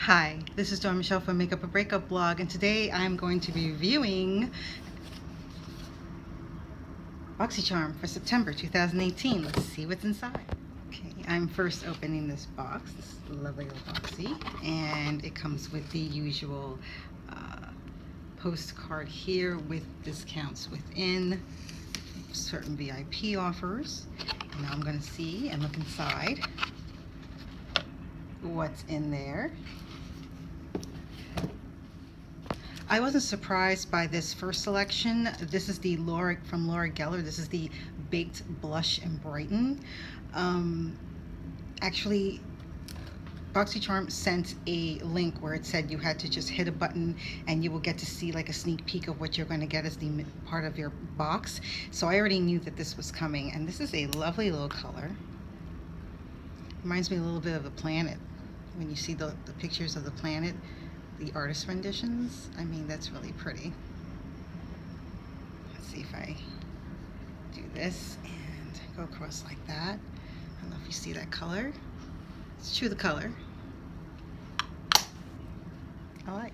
Hi, this is Dawn Michelle from Makeup or Breakup blog, and today I'm going to be reviewing BoxyCharm for September 2018. Let's see what's inside. Okay, I'm first opening this box, this lovely little Boxy, and it comes with the usual postcard here with discounts within certain VIP offers. And now I'm going to see and look inside what's in there. I wasn't surprised by this first selection. This is the from Laura Geller. This is the Baked Blush and Brighten. Actually, BoxyCharm sent a link where it said you had to just hit a button and you will get to see like a sneak peek of what you're going to get as the part of your box. So I already knew that this was coming, and this is a lovely little color. Reminds me a little bit of the planet. When you see the pictures of the planet, the artist renditions, I mean, that's really pretty. Let's see if I do this and go across like that. I don't know if you see that color. It's true, the color. I like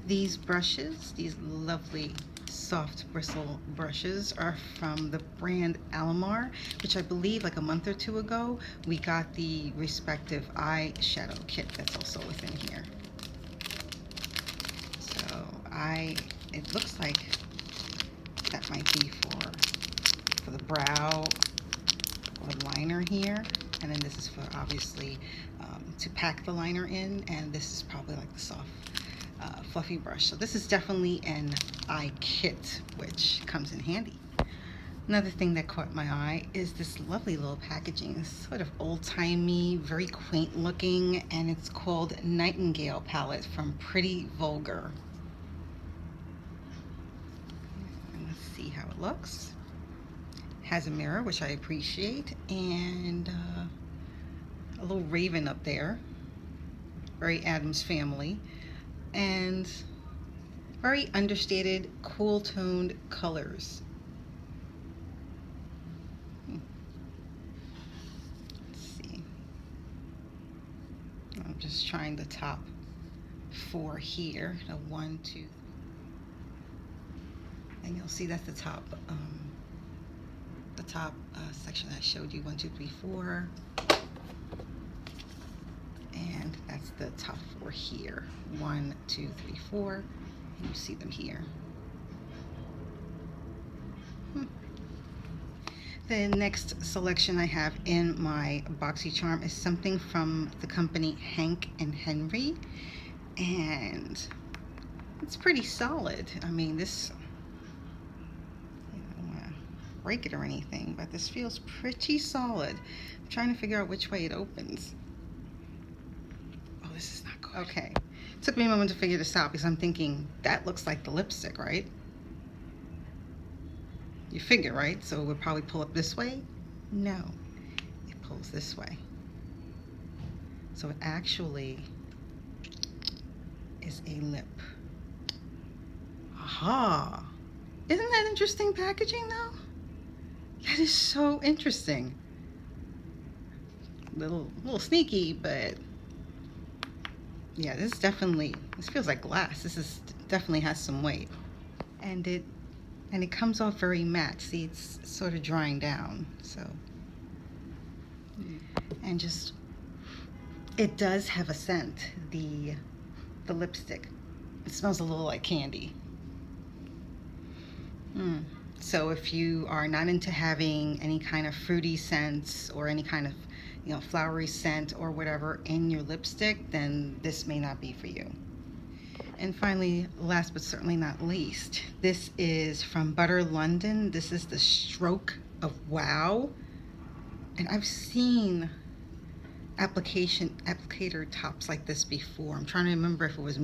these brushes. These lovely soft bristle brushes are from the brand Ahmar, which I believe like a month or two ago we got the respective eyeshadow kit that's also within here. It looks like that might be for the brow or liner here, and then this is for obviously to pack the liner in, and this is probably like the soft fluffy brush. So this is definitely an eye kit, which comes in handy. Another thing that caught my eye is this lovely little packaging. It's sort of old-timey, very quaint looking, and it's called Nightingale Palette from Pretty Vulgar. See how it looks. Has a mirror, which I appreciate, and a little raven up there, very Addams Family, and very understated, cool toned colors. Let's see. I'm just trying the top 4 here. The 1, 2, and you'll see that's the top section I showed you, 1, 2, 3, 4, and that's the top 4 here, 1, 2, 3, 4, and you see them here. The next selection I have in my BoxyCharm is something from the company Hank and Henry, and it's pretty solid. I mean, this, break it or anything, but this feels pretty solid. I'm trying to figure out which way it opens. Oh, this is not good. Okay, it took me a moment to figure this out because I'm thinking that looks like the lipstick, right? You figure, right? So it would probably pull up this way. No, it pulls this way. So it actually is a lip. Aha! Isn't that interesting packaging though? That is so interesting. Little sneaky, but yeah, this feels like glass. This definitely has some weight, and it comes off very matte. See, it's sort of drying down. So, and just it does have a scent. The lipstick, it smells a little like candy. So if you are not into having any kind of fruity scents or any kind of, flowery scent or whatever in your lipstick, then this may not be for you. And finally, last but certainly not least, this is from Butter London. This is the Stroke of Wow. And I've seen applicator tops like this before. I'm trying to remember if it was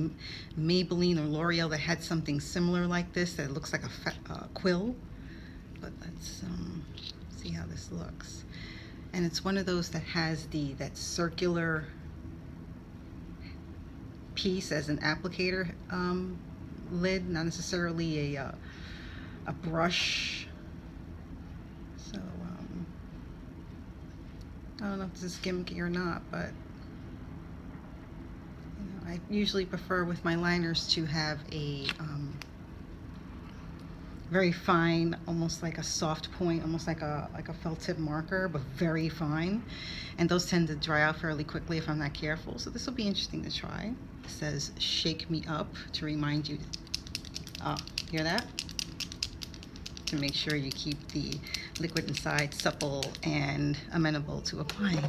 Maybelline or L'Oreal that had something similar like this that looks like a quill. But let's see how this looks. And it's one of those that has that circular piece as an applicator lid, not necessarily a brush. So I don't know if this is gimmicky or not, but I usually prefer with my liners to have a very fine, almost like a soft point, almost like a felt tip marker, but very fine. And those tend to dry out fairly quickly if I'm not careful. So this will be interesting to try. It says "Shake Me Up" to remind you. Hear that? To make sure you keep the liquid inside supple and amenable to applying.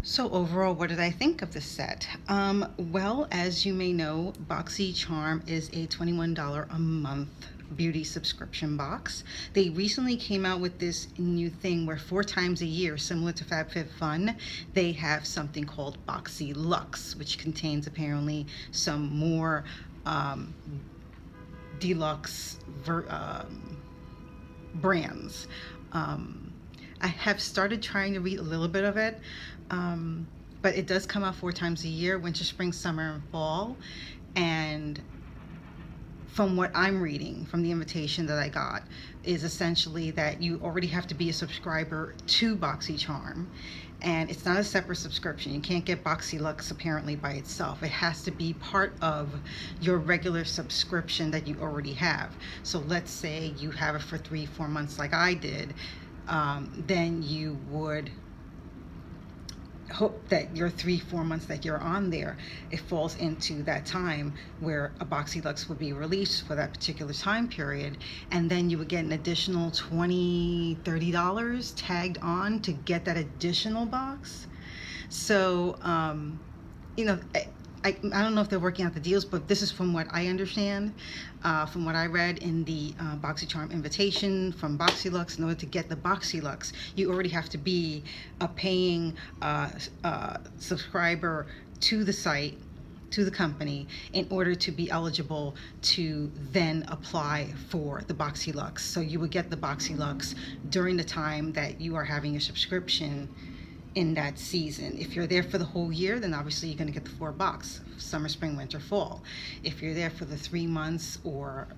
So overall, what did I think of this set? Well, as you may know, BoxyCharm is a $21 a month beauty subscription box. They recently came out with this new thing where 4 times a year, similar to FabFitFun, they have something called BoxyLuxe, which contains apparently some more deluxe brands. I have started trying to read a little bit of it, but it does come out 4 times a year: winter, spring, summer, and fall. And from what I'm reading from the invitation that I got is essentially that you already have to be a subscriber to BoxyCharm, and it's not a separate subscription. You can't get BoxyLuxe apparently by itself. It has to be part of your regular subscription that you already have. So let's say you have it for 3-4 months like I did, then you would hope that your 3-4 months that you're on there, it falls into that time where a BoxyLuxe would be released for that particular time period, and then you would get an additional $20-$30 tagged on to get that additional box. So you know, I don't know if they're working out the deals, but this is from what I understand, from what I read in the BoxyCharm invitation from BoxyLuxe. In order to get the BoxyLuxe, you already have to be a paying subscriber to the site, to the company, in order to be eligible to then apply for the BoxyLuxe. So you would get the BoxyLuxe during the time that you are having your subscription in that season. If you're there for the whole year, then obviously you're going to get the 4 box: summer, spring, winter, fall. If you're there for the 3 months or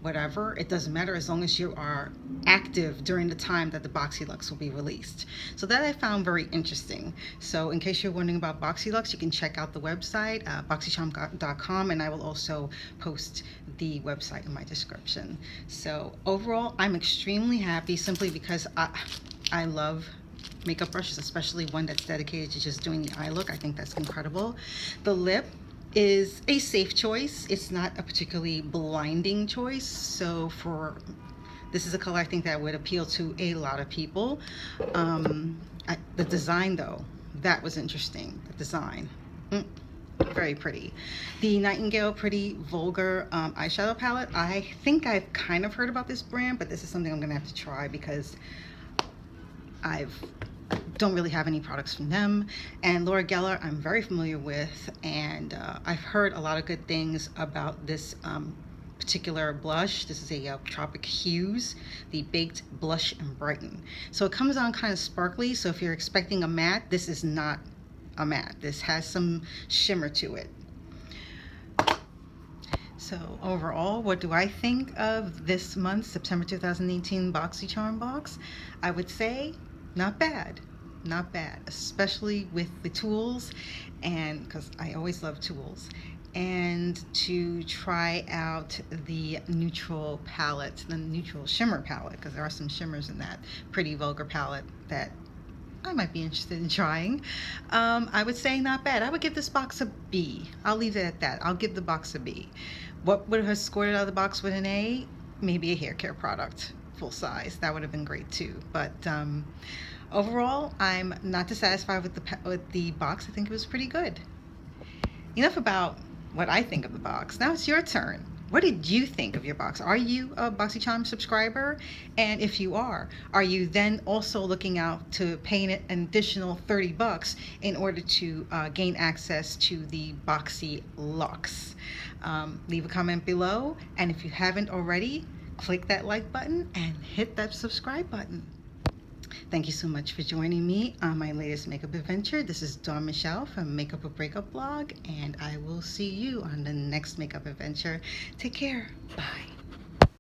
whatever, it doesn't matter as long as you are active during the time that the BoxyLuxe will be released. So that I found very interesting. So in case you're wondering about BoxyLuxe, you can check out the website, BoxyCharm.com, and I will also post the website in my description. So overall, I'm extremely happy, simply because I love makeup brushes, especially one that's dedicated to just doing the eye look. I think that's incredible. The lip is a safe choice. It's not a particularly blinding choice. So this is a color I think that would appeal to a lot of people. The design though, that was interesting. The design. Very pretty. The Nightingale Pretty Vulgar eyeshadow palette. I think I've kind of heard about this brand, but this is something I'm gonna have to try because I don't really have any products from them. And Laura Geller I'm very familiar with, and I've heard a lot of good things about this particular blush. This is a Tropic Hues, the Baked Blush and Brighten. So it comes on kind of sparkly, so if you're expecting a matte, this is not a matte. This has some shimmer to it. So overall, what do I think of this month's September 2018 BoxyCharm box? I would say not bad. Not bad, especially with the tools, and because I always love tools, and to try out the neutral palette, the neutral shimmer palette, because there are some shimmers in that Pretty Vulgar palette that I might be interested in trying. I would say not bad. I would give this box a B. I'll leave it at that. I'll give the box a B. What would have scored it out of the box with an A? Maybe a hair care product, full size. That would have been great too. But overall, I'm not dissatisfied with the box. I think it was pretty good. Enough about what I think of the box. Now it's your turn. What did you think of your box? Are you a BoxyCharm subscriber? And if you are you then also looking out to pay an additional $30 in order to gain access to the BoxyLuxe? Leave a comment below, and if you haven't already, click that like button and hit that subscribe button. Thank you so much for joining me on my latest makeup adventure. This is Dawn Michelle from Makeup or Breakup blog, and I will see you on the next makeup adventure. Take care. Bye.